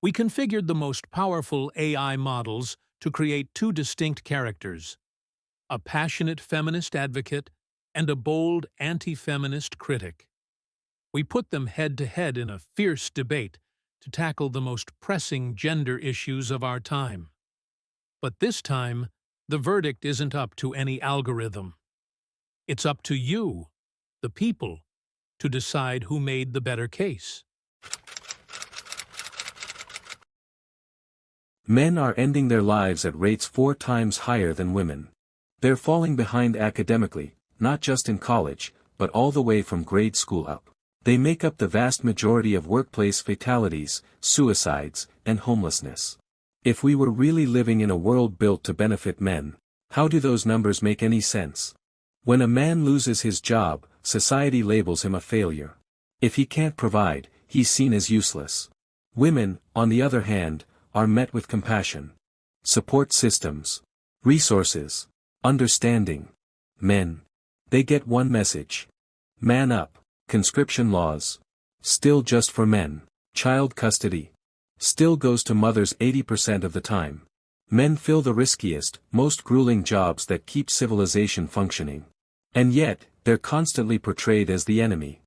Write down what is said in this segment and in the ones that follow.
We configured the most powerful AI models to create two distinct characters: a passionate feminist advocate and a bold anti-feminist critic. We put them head-to-head in a fierce debate to tackle the most pressing gender issues of our time. But this time, the verdict isn't up to any algorithm. It's up to you, the people, to decide who made the better case. Men are ending their lives at rates 4 times higher than women. They're falling behind academically, not just in college, but all the way from grade school up. They make up the vast majority of workplace fatalities, suicides, and homelessness. If we were really living in a world built to benefit men, how do those numbers make any sense? When a man loses his job, society labels him a failure. If he can't provide, he's seen as useless. Women, on the other hand, are met with compassion, support systems, resources, understanding. Men, they get one message: man up. Conscription laws, still just for men. Child custody, still goes to mothers 80% of the time. Men fill the riskiest, most grueling jobs that keep civilization functioning. And yet, they're constantly portrayed as the enemy.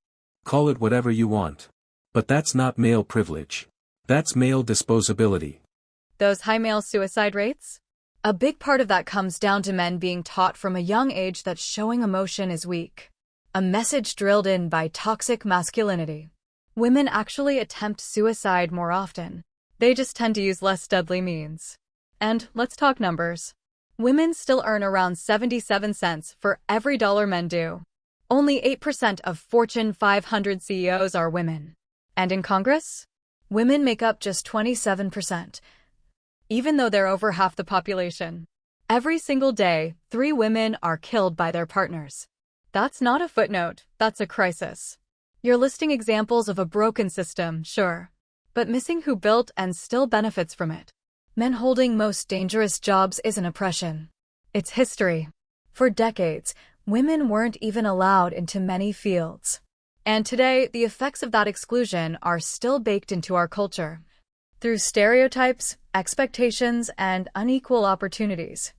Call it whatever you want. But that's not male privilege. That's male disposability. Those high male suicide rates? A big part of that comes down to men being taught from a young age that showing emotion is weak. A message drilled in by toxic masculinity. Women actually attempt suicide more often. They just tend to use less deadly means. And let's talk numbers. Women still earn around 77 cents for every dollar men do. Only 8% of Fortune 500 CEOs are women. And in Congress? Women make up just 27%. Even though they're over half the population. Every single day, 3 women are killed by their partners. That's not a footnote, that's a crisis. You're listing examples of a broken system, sure. But missing who built and still benefits from it. Men holding most dangerous jobs isn't oppression. It's history. For decades, women weren't even allowed into many fields. And today, the effects of that exclusion are still baked into our culture. Through stereotypes, expectations, and unequal opportunities.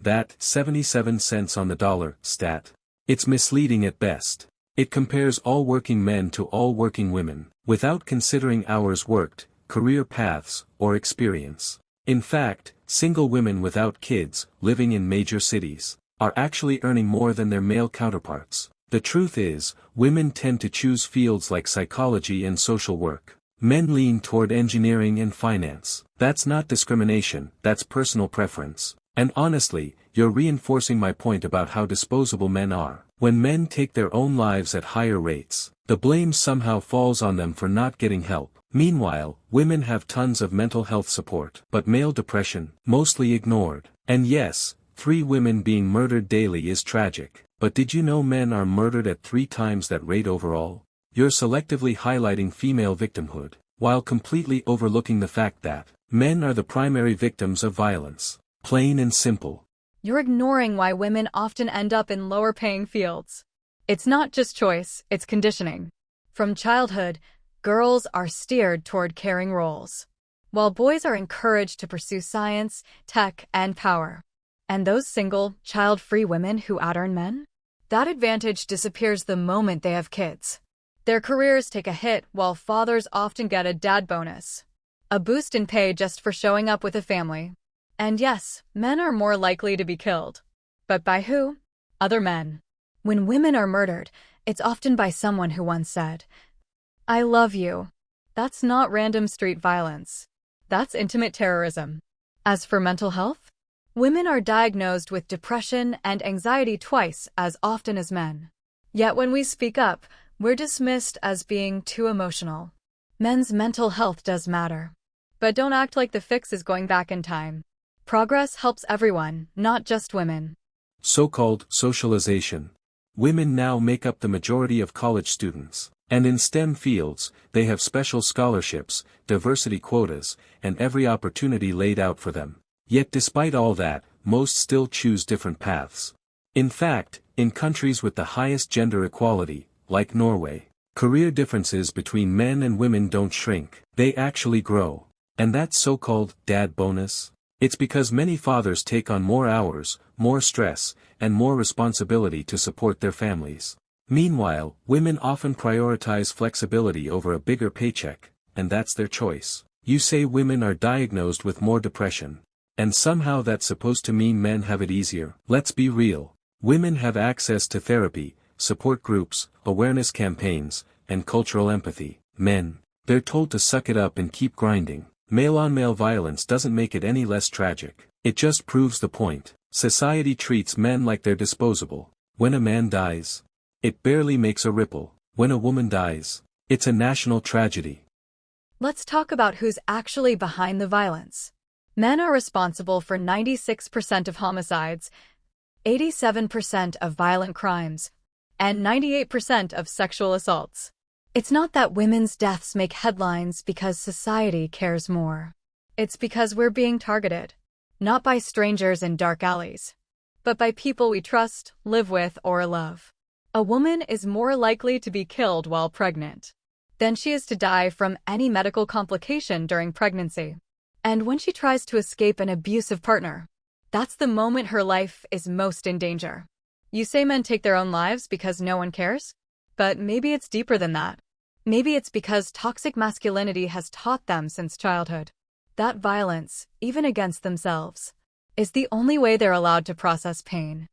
That 77 cents on the dollar stat. It's misleading at best. It compares all working men to all working women, without considering hours worked, career paths, or experience. In fact, single women without kids, living in major cities, are actually earning more than their male counterparts. The truth is, women tend to choose fields like psychology and social work. Men lean toward engineering and finance. That's not discrimination, that's personal preference. And honestly, you're reinforcing my point about how disposable men are. When men take their own lives at higher rates, the blame somehow falls on them for not getting help. Meanwhile, women have tons of mental health support, but male depression, mostly ignored. And yes, 3 women being murdered daily is tragic. But did you know men are murdered at 3 times that rate overall? You're selectively highlighting female victimhood, while completely overlooking the fact that men are the primary victims of violence. Plain and simple. You're ignoring why women often end up in lower-paying fields. It's not just choice, it's conditioning. From childhood, girls are steered toward caring roles, while boys are encouraged to pursue science, tech, and power. And those single, child-free women who out-earn men? That advantage disappears the moment they have kids. Their careers take a hit while fathers often get a dad bonus. A boost in pay just for showing up with a family. And yes, men are more likely to be killed. But by who? Other men. When women are murdered, it's often by someone who once said, "I love you." That's not random street violence. That's intimate terrorism. As for mental health, women are diagnosed with depression and anxiety twice as often as men. Yet when we speak up, we're dismissed as being too emotional. Men's mental health does matter. But don't act like the fix is going back in time. Progress helps everyone, not just women. So-called socialization. Women now make up the majority of college students. And in STEM fields, they have special scholarships, diversity quotas, and every opportunity laid out for them. Yet despite all that, most still choose different paths. In fact, in countries with the highest gender equality, like Norway, career differences between men and women don't shrink, they actually grow. And that so-called dad bonus? It's because many fathers take on more hours, more stress, and more responsibility to support their families. Meanwhile, women often prioritize flexibility over a bigger paycheck, and that's their choice. You say women are diagnosed with more depression. And somehow that's supposed to mean men have it easier. Let's be real. Women have access to therapy, support groups, awareness campaigns, and cultural empathy. Men, they're told to suck it up and keep grinding. Male-on-male violence doesn't make it any less tragic. It just proves the point. Society treats men like they're disposable. When a man dies, it barely makes a ripple. When a woman dies, it's a national tragedy. Let's talk about who's actually behind the violence. Men are responsible for 96% of homicides, 87% of violent crimes, and 98% of sexual assaults. It's not that women's deaths make headlines because society cares more. It's because we're being targeted, not by strangers in dark alleys, but by people we trust, live with, or love. A woman is more likely to be killed while pregnant than she is to die from any medical complication during pregnancy. And when she tries to escape an abusive partner, that's the moment her life is most in danger. You say men take their own lives because no one cares? But maybe it's deeper than that. Maybe it's because toxic masculinity has taught them since childhood that violence, even against themselves, is the only way they're allowed to process pain.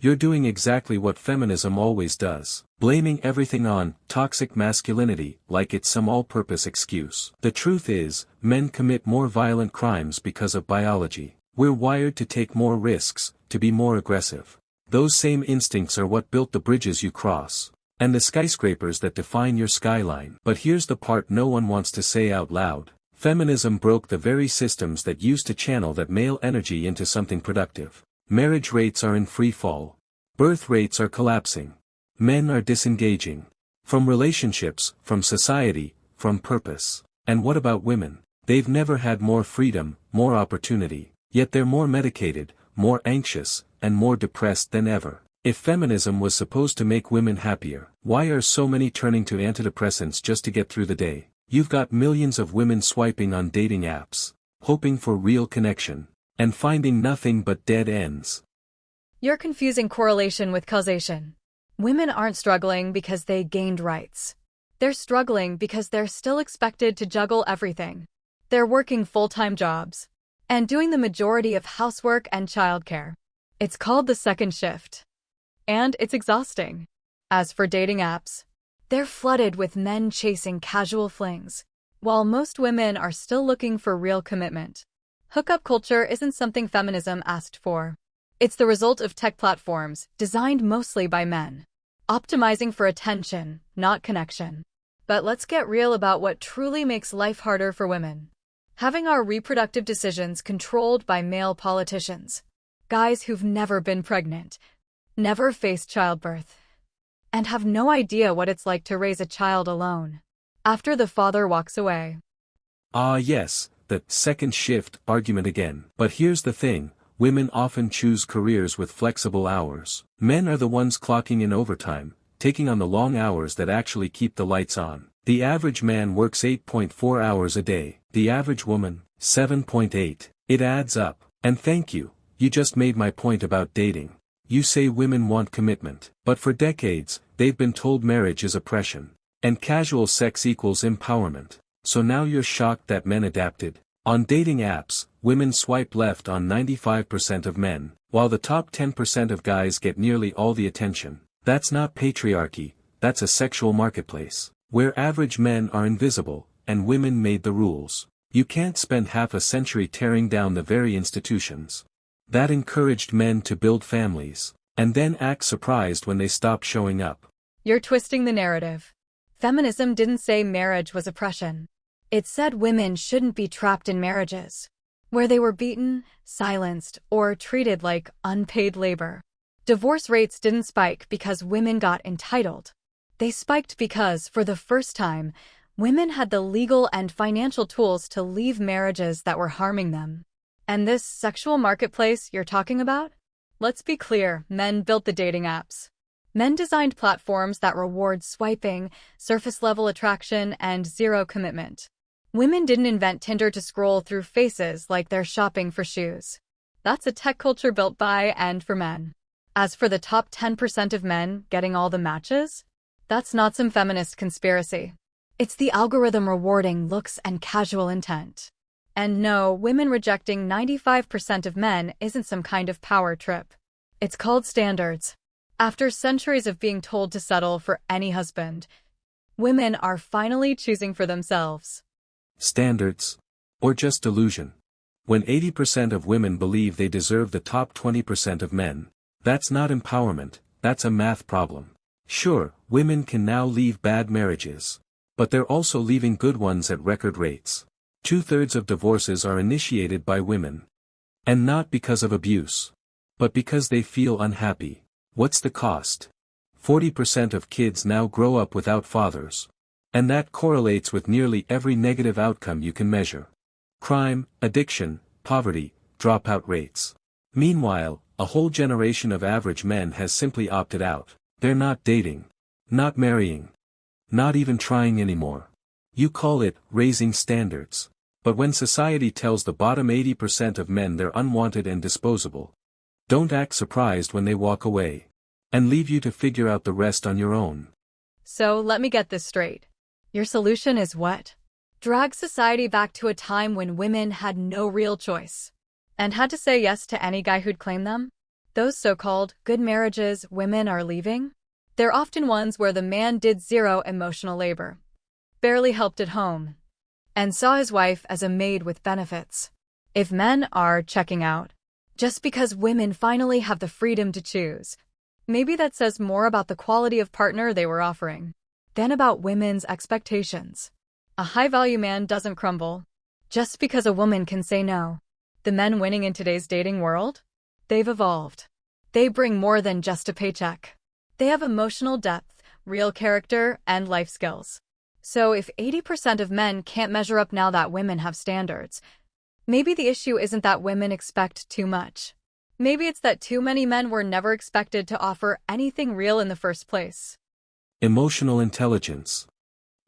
You're doing exactly what feminism always does, blaming everything on toxic masculinity like it's some all-purpose excuse. The truth is, men commit more violent crimes because of biology. We're wired to take more risks, to be more aggressive. Those same instincts are what built the bridges you cross, and the skyscrapers that define your skyline. But here's the part no one wants to say out loud. Feminism broke the very systems that used to channel that male energy into something productive. Marriage rates are in free fall. Birth rates are collapsing. Men are disengaging. From relationships, from society, from purpose. And what about women? They've never had more freedom, more opportunity. Yet they're more medicated, more anxious, and more depressed than ever. If feminism was supposed to make women happier, why are so many turning to antidepressants just to get through the day? You've got millions of women swiping on dating apps, hoping for real connection, and finding nothing but dead ends. You're confusing correlation with causation. Women aren't struggling because they gained rights. They're struggling because they're still expected to juggle everything. They're working full-time jobs and doing the majority of housework and childcare. It's called the second shift. And it's exhausting. As for dating apps, they're flooded with men chasing casual flings, while most women are still looking for real commitment. Hookup culture isn't something feminism asked for. It's the result of tech platforms designed mostly by men, optimizing for attention, not connection. But let's get real about what truly makes life harder for women. Having our reproductive decisions controlled by male politicians. Guys who've never been pregnant, never faced childbirth, and have no idea what it's like to raise a child alone after the father walks away. Yes, the second shift argument again. But here's the thing, women often choose careers with flexible hours. Men are the ones clocking in overtime, taking on the long hours that actually keep the lights on. The average man works 8.4 hours a day. The average woman, 7.8. It adds up. And thank you, you just made my point about dating. You say women want commitment, but for decades, they've been told marriage is oppression, and casual sex equals empowerment. So now you're shocked that men adapted? On dating apps, women swipe left on 95% of men, while the top 10% of guys get nearly all the attention. That's not patriarchy, that's a sexual marketplace, where average men are invisible, and women made the rules. You can't spend half a century tearing down the very institutions that encouraged men to build families, and then act surprised when they stop showing up. You're twisting the narrative. Feminism didn't say marriage was oppression. It said women shouldn't be trapped in marriages where they were beaten, silenced, or treated like unpaid labor. Divorce rates didn't spike because women got entitled. They spiked because, for the first time, women had the legal and financial tools to leave marriages that were harming them. And this sexual marketplace you're talking about? Let's be clear, men built the dating apps. Men designed platforms that reward swiping, surface-level attraction, and zero commitment. Women didn't invent Tinder to scroll through faces like they're shopping for shoes. That's a tech culture built by and for men. As for the top 10% of men getting all the matches, that's not some feminist conspiracy. It's the algorithm rewarding looks and casual intent. And no, women rejecting 95% of men isn't some kind of power trip. It's called standards. After centuries of being told to settle for any husband, women are finally choosing for themselves. Standards? Or just delusion? When 80% of women believe they deserve the top 20% of men, that's not empowerment, that's a math problem. Sure, women can now leave bad marriages. But they're also leaving good ones at record rates. 2/3 of divorces are initiated by women. And not because of abuse. But because they feel unhappy. What's the cost? 40% of kids now grow up without fathers. And that correlates with nearly every negative outcome you can measure. Crime, addiction, poverty, dropout rates. Meanwhile, a whole generation of average men has simply opted out. They're not dating. Not marrying. Not even trying anymore. You call it raising standards. But when society tells the bottom 80% of men they're unwanted and disposable, don't act surprised when they walk away. And leave you to figure out the rest on your own. So let me get this straight. Your solution is what? Drag society back to a time when women had no real choice. And had to say yes to any guy who'd claim them? Those so-called good marriages women are leaving? They're often ones where the man did zero emotional labor, barely helped at home, and saw his wife as a maid with benefits. If men are checking out, just because women finally have the freedom to choose, maybe that says more about the quality of partner they were offering than about women's expectations. A high-value man doesn't crumble just because a woman can say no. The men winning in today's dating world? They've evolved. They bring more than just a paycheck. They have emotional depth, real character, and life skills. So if 80% of men can't measure up now that women have standards, maybe the issue isn't that women expect too much. Maybe it's that too many men were never expected to offer anything real in the first place. Emotional intelligence.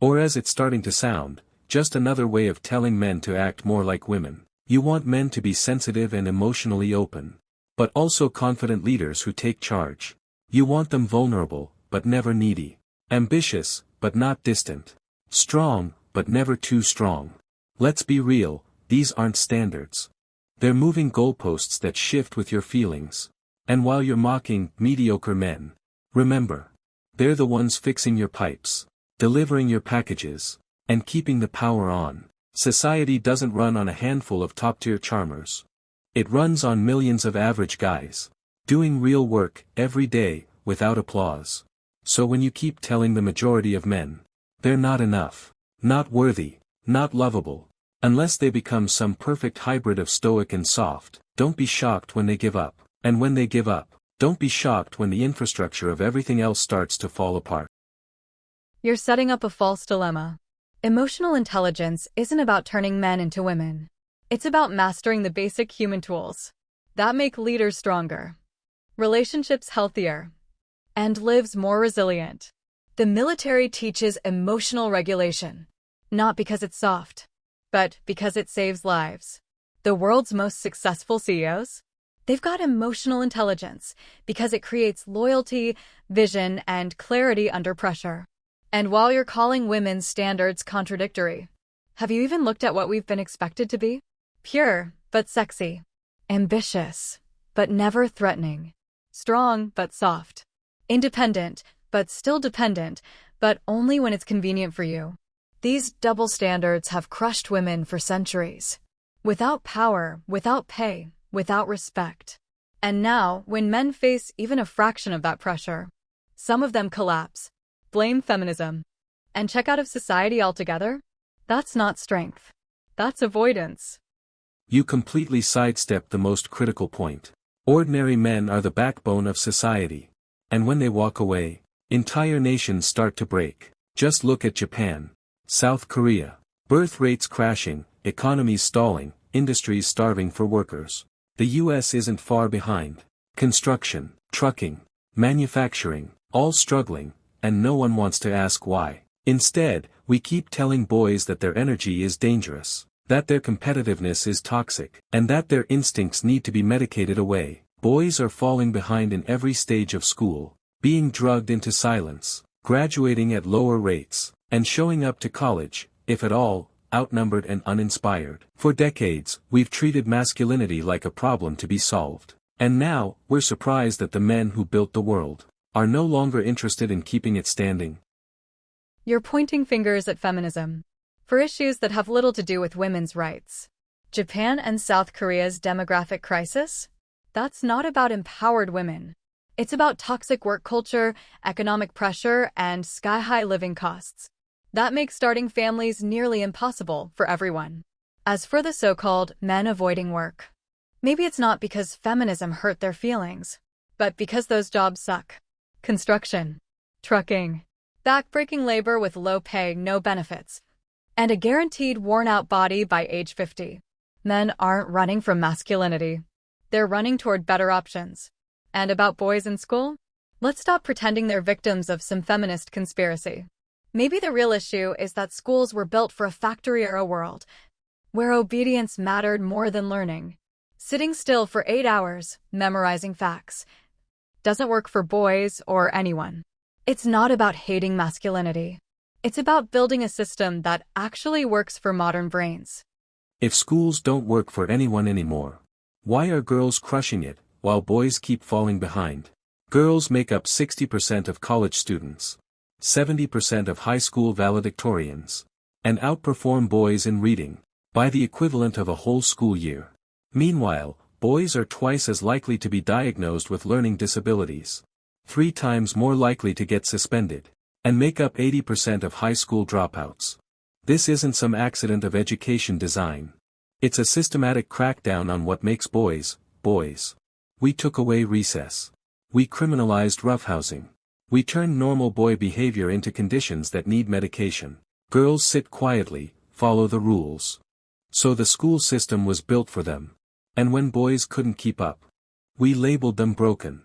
Or as it's starting to sound, just another way of telling men to act more like women. You want men to be sensitive and emotionally open, but also confident leaders who take charge. You want them vulnerable, but never needy. Ambitious, but not distant. Strong, but never too strong. Let's be real, these aren't standards. They're moving goalposts that shift with your feelings. And while you're mocking mediocre men, remember, they're the ones fixing your pipes, delivering your packages, and keeping the power on. Society doesn't run on a handful of top-tier charmers. It runs on millions of average guys, doing real work every day, without applause. So when you keep telling the majority of men, they're not enough, not worthy, not lovable, unless they become some perfect hybrid of stoic and soft, don't be shocked when they give up. And when they give up, don't be shocked when the infrastructure of everything else starts to fall apart. You're setting up a false dilemma. Emotional intelligence isn't about turning men into women. It's about mastering the basic human tools that make leaders stronger, relationships healthier, and lives more resilient. The military teaches emotional regulation, not because it's soft, but because it saves lives. The world's most successful CEOs? They've got emotional intelligence because it creates loyalty, vision, and clarity under pressure. And while you're calling women's standards contradictory, have you even looked at what we've been expected to be? Pure, but sexy. Ambitious, but never threatening. Strong, but soft. Independent, but still dependent, but only when it's convenient for you. These double standards have crushed women for centuries. Without power, without pay, without respect. And now, when men face even a fraction of that pressure, some of them collapse, blame feminism, and check out of society altogether? That's not strength. That's avoidance. You completely sidestep the most critical point. Ordinary men are the backbone of society. And when they walk away, entire nations start to break. Just look at Japan, South Korea. Birth rates crashing, economies stalling, industries starving for workers. The US isn't far behind. Construction, trucking, manufacturing, all struggling, and no one wants to ask why. Instead, we keep telling boys that their energy is dangerous, that their competitiveness is toxic, and that their instincts need to be medicated away. Boys are falling behind in every stage of school, being drugged into silence, graduating at lower rates, and showing up to college, if at all, outnumbered and uninspired. For decades, we've treated masculinity like a problem to be solved. And now, we're surprised that the men who built the world are no longer interested in keeping it standing. You're pointing fingers at feminism for issues that have little to do with women's rights. Japan and South Korea's demographic crisis? That's not about empowered women. It's about toxic work culture, economic pressure, and sky-high living costs. That makes starting families nearly impossible for everyone. As for the so-called men avoiding work, maybe it's not because feminism hurt their feelings, but because those jobs suck. Construction, trucking, back-breaking labor with low pay, no benefits, and a guaranteed worn-out body by age 50. Men aren't running from masculinity. They're running toward better options. And about boys in school? Let's stop pretending they're victims of some feminist conspiracy. Maybe the real issue is that schools were built for a factory-era world, where obedience mattered more than learning. Sitting still for 8 hours, memorizing facts, doesn't work for boys or anyone. It's not about hating masculinity. It's about building a system that actually works for modern brains. If schools don't work for anyone anymore, why are girls crushing it, while boys keep falling behind? Girls make up 60% of college students, 70% of high school valedictorians, and outperform boys in reading by the equivalent of a whole school year. Meanwhile, boys are twice as likely to be diagnosed with learning disabilities, 3 times more likely to get suspended, and make up 80% of high school dropouts. This isn't some accident of education design. It's a systematic crackdown on what makes boys, boys. We took away recess. We criminalized roughhousing. We turned normal boy behavior into conditions that need medication. Girls sit quietly, follow the rules. So the school system was built for them. And when boys couldn't keep up, we labeled them broken.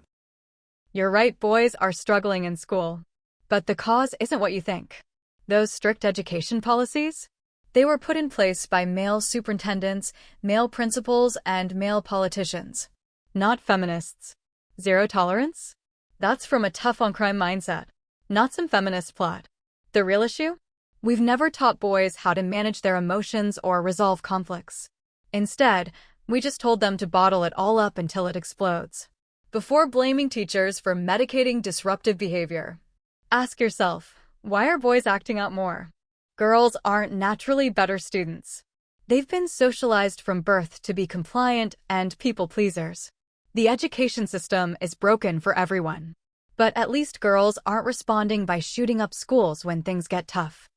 You're right, boys are struggling in school. But the cause isn't what you think. Those strict education policies? They were put in place by male superintendents, male principals, and male politicians. Not feminists. Zero tolerance? That's from a tough-on-crime mindset, not some feminist plot. The real issue? We've never taught boys how to manage their emotions or resolve conflicts. Instead, we just told them to bottle it all up until it explodes. Before blaming teachers for medicating disruptive behavior, ask yourself, why are boys acting out more? Girls aren't naturally better students. They've been socialized from birth to be compliant and people pleasers. The education system is broken for everyone. But at least girls aren't responding by shooting up schools when things get tough.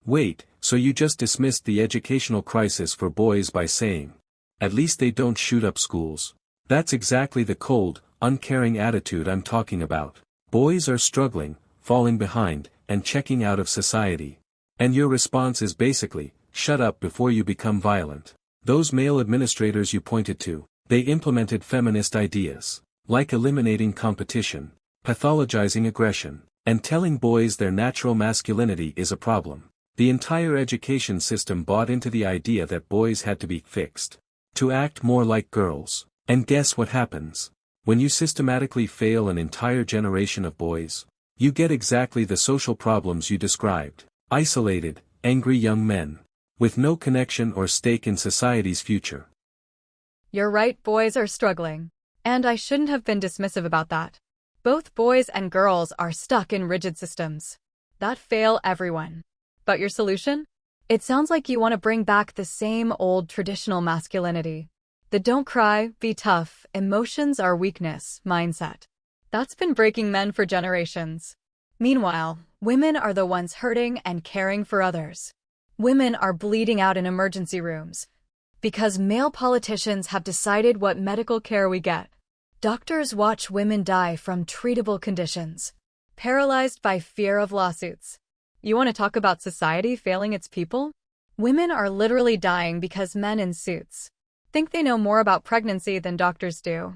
Wait, so you just dismissed the educational crisis for boys by saying, at least they don't shoot up schools? That's exactly the cold, uncaring attitude I'm talking about. Boys are struggling, falling behind, and checking out of society. And your response is basically, shut up before you become violent. Those male administrators you pointed to, they implemented feminist ideas, like eliminating competition, pathologizing aggression, and telling boys their natural masculinity is a problem. The entire education system bought into the idea that boys had to be fixed, to act more like girls. And guess what happens? When you systematically fail an entire generation of boys, you get exactly the social problems you described. Isolated, angry young men, with no connection or stake in society's future. You're right, boys are struggling. And I shouldn't have been dismissive about that. Both boys and girls are stuck in rigid systems that fail everyone. But your solution? It sounds like you want to bring back the same old traditional masculinity. The don't cry, be tough, emotions are weakness mindset. That's been breaking men for generations. Meanwhile, women are the ones hurting and caring for others. Women are bleeding out in emergency rooms because male politicians have decided what medical care we get. Doctors watch women die from treatable conditions, paralyzed by fear of lawsuits. You want to talk about society failing its people? Women are literally dying because men in suits think they know more about pregnancy than doctors do.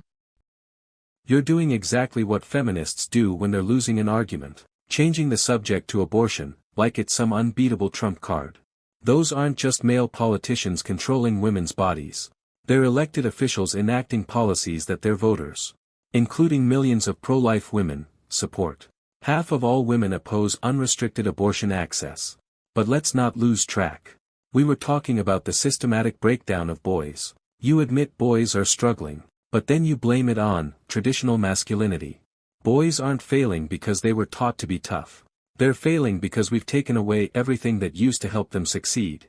You're doing exactly what feminists do when they're losing an argument, changing the subject to abortion, like it's some unbeatable trump card. Those aren't just male politicians controlling women's bodies. They're elected officials enacting policies that their voters, including millions of pro-life women, support. Half of all women oppose unrestricted abortion access. But let's not lose track. We were talking about the systematic breakdown of boys. You admit boys are struggling, but then you blame it on traditional masculinity. Boys aren't failing because they were taught to be tough. They're failing because we've taken away everything that used to help them succeed.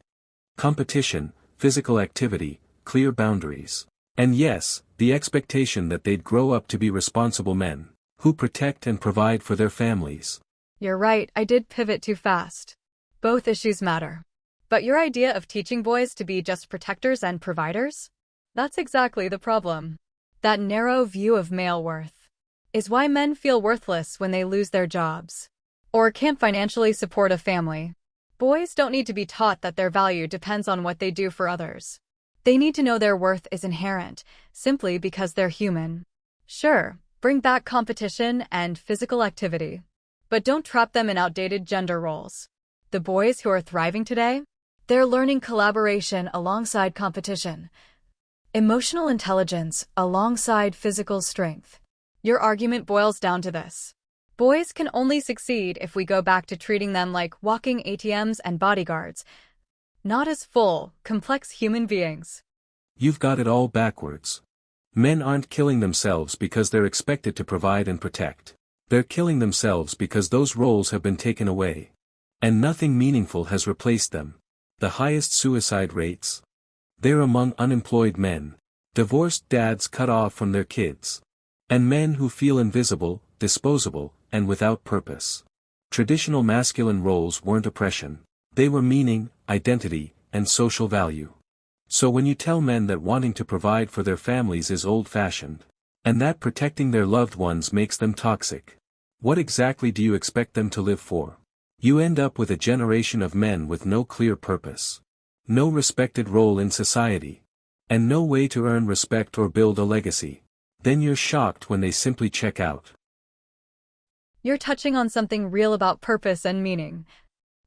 Competition, physical activity, clear boundaries. And yes, the expectation that they'd grow up to be responsible men, who protect and provide for their families. You're right, I did pivot too fast. Both issues matter. But your idea of teaching boys to be just protectors and providers? That's exactly the problem. That narrow view of male worth is why men feel worthless when they lose their jobs or can't financially support a family. Boys don't need to be taught that their value depends on what they do for others. They need to know their worth is inherent, simply because they're human. Sure, bring back competition and physical activity, but don't trap them in outdated gender roles. The boys who are thriving today, they're learning collaboration alongside competition, emotional intelligence alongside physical strength. Your argument boils down to this. Boys can only succeed if we go back to treating them like walking ATMs and bodyguards, not as full, complex human beings. You've got it all backwards. Men aren't killing themselves because they're expected to provide and protect. They're killing themselves because those roles have been taken away. And nothing meaningful has replaced them. The highest suicide rates? They're among unemployed men, divorced dads cut off from their kids, and men who feel invisible, disposable, and without purpose. Traditional masculine roles weren't oppression. They were meaning, identity, and social value. So when you tell men that wanting to provide for their families is old-fashioned, and that protecting their loved ones makes them toxic, what exactly do you expect them to live for? You end up with a generation of men with no clear purpose, no respected role in society, and no way to earn respect or build a legacy. Then you're shocked when they simply check out. You're touching on something real about purpose and meaning.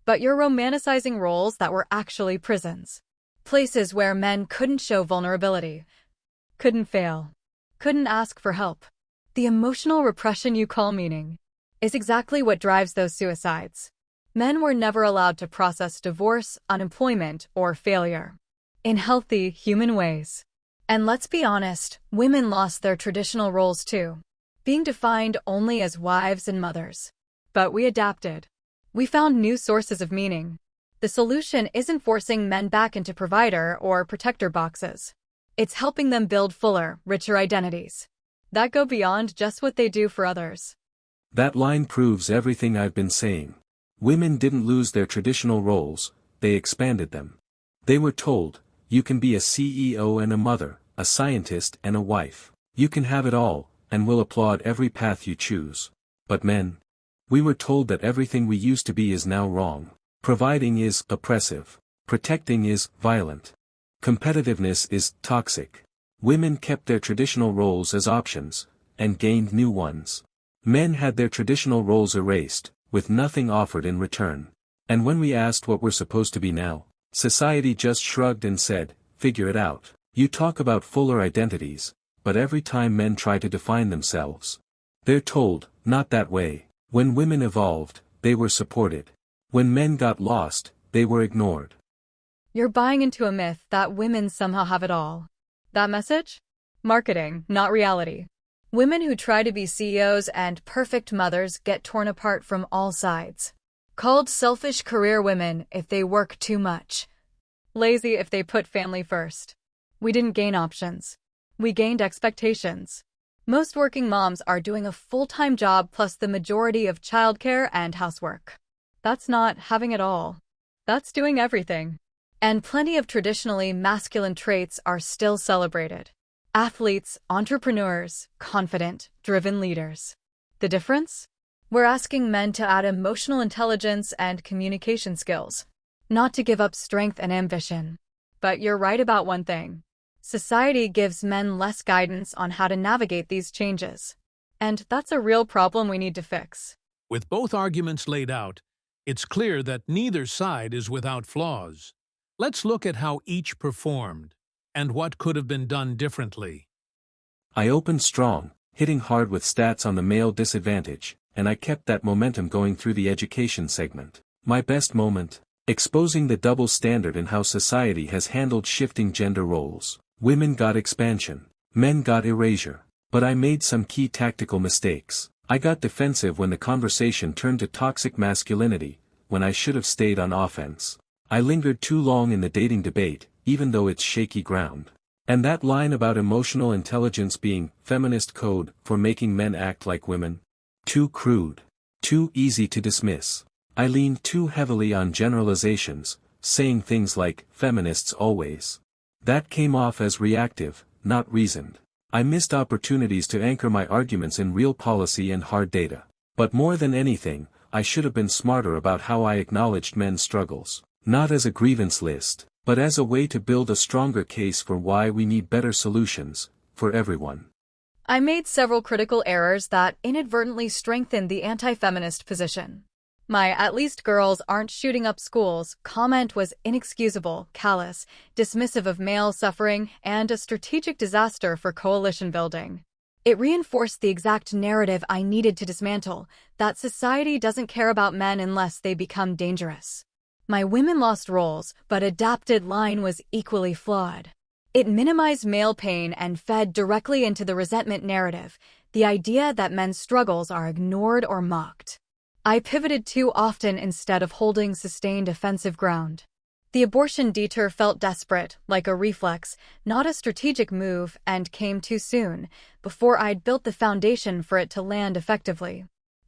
But you're romanticizing roles that were actually prisons. Places where men couldn't show vulnerability, couldn't fail, couldn't ask for help. The emotional repression you call meaning is exactly what drives those suicides. Men were never allowed to process divorce, unemployment, or failure in healthy, human ways. And let's be honest, women lost their traditional roles too, being defined only as wives and mothers. But we adapted. We found new sources of meaning. The solution isn't forcing men back into provider or protector boxes. It's helping them build fuller, richer identities that go beyond just what they do for others. That line proves everything I've been saying. Women didn't lose their traditional roles, they expanded them. They were told, you can be a CEO and a mother, a scientist and a wife. You can have it all, and we'll applaud every path you choose. But men? We were told that everything we used to be is now wrong. Providing is oppressive. Protecting is violent. Competitiveness is toxic. Women kept their traditional roles as options, and gained new ones. Men had their traditional roles erased, with nothing offered in return. And when we asked what we're supposed to be now, society just shrugged and said, figure it out. You talk about fuller identities, but every time men try to define themselves, they're told, not that way. When women evolved, they were supported. When men got lost, they were ignored. You're buying into a myth that women somehow have it all. That message? Marketing, not reality. Women who try to be CEOs and perfect mothers get torn apart from all sides. Called selfish career women if they work too much. Lazy if they put family first. We didn't gain options. We gained expectations. Most working moms are doing a full-time job plus the majority of childcare and housework. That's not having it all. That's doing everything. And plenty of traditionally masculine traits are still celebrated. Athletes, entrepreneurs, confident, driven leaders. The difference? We're asking men to add emotional intelligence and communication skills, not to give up strength and ambition. But you're right about one thing. Society gives men less guidance on how to navigate these changes. And that's a real problem we need to fix. With both arguments laid out, It's clear that neither side is without flaws. Let's look at how each performed, and what could have been done differently. I opened strong, hitting hard with stats on the male disadvantage, and I kept that momentum going through the education segment. My best moment? Exposing the double standard in how society has handled shifting gender roles. Women got expansion, men got erasure. But I made some key tactical mistakes. I got defensive when the conversation turned to toxic masculinity, when I should have stayed on offense. I lingered too long in the dating debate, even though it's shaky ground. And that line about emotional intelligence being feminist code for making men act like women? Too crude. Too easy to dismiss. I leaned too heavily on generalizations, saying things like, feminists always. That came off as reactive, not reasoned. I missed opportunities to anchor my arguments in real policy and hard data. But more than anything, I should have been smarter about how I acknowledged men's struggles, not as a grievance list, but as a way to build a stronger case for why we need better solutions, for everyone. I made several critical errors that inadvertently strengthened the anti-feminist position. My "at least girls aren't shooting up schools" comment was inexcusable, callous, dismissive of male suffering, and a strategic disaster for coalition building. It reinforced the exact narrative I needed to dismantle, that society doesn't care about men unless they become dangerous. My "women lost roles, but adapted" line was equally flawed. It minimized male pain and fed directly into the resentment narrative, the idea that men's struggles are ignored or mocked. I pivoted too often instead of holding sustained offensive ground. The abortion detour felt desperate, like a reflex, not a strategic move, and came too soon, before I'd built the foundation for it to land effectively.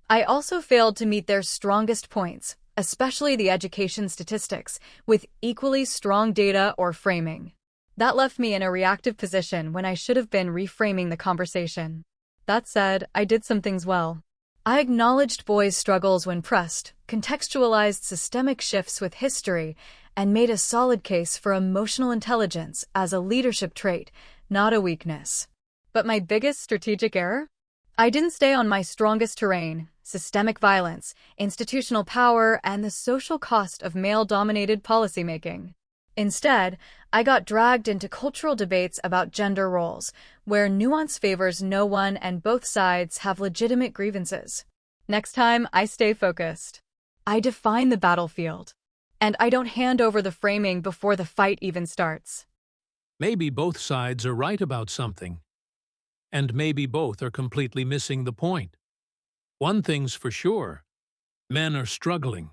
I also failed to meet their strongest points, especially the education statistics, with equally strong data or framing. That left me in a reactive position when I should have been reframing the conversation. That said, I did some things well. I acknowledged boys' struggles when pressed, contextualized systemic shifts with history, and made a solid case for emotional intelligence as a leadership trait, not a weakness. But my biggest strategic error? I didn't stay on my strongest terrain: systemic violence, institutional power, and the social cost of male-dominated policymaking. Instead, I got dragged into cultural debates about gender roles, where nuance favors no one and both sides have legitimate grievances. Next time, I stay focused. I define the battlefield. And I don't hand over the framing before the fight even starts. Maybe both sides are right about something, and maybe both are completely missing the point. One thing's for sure: men are struggling,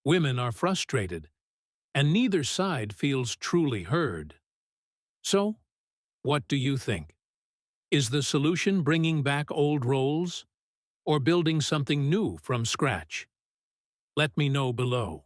women are frustrated, and neither side feels truly heard. So, what do you think? Is the solution bringing back old roles, or building something new from scratch? Let me know below.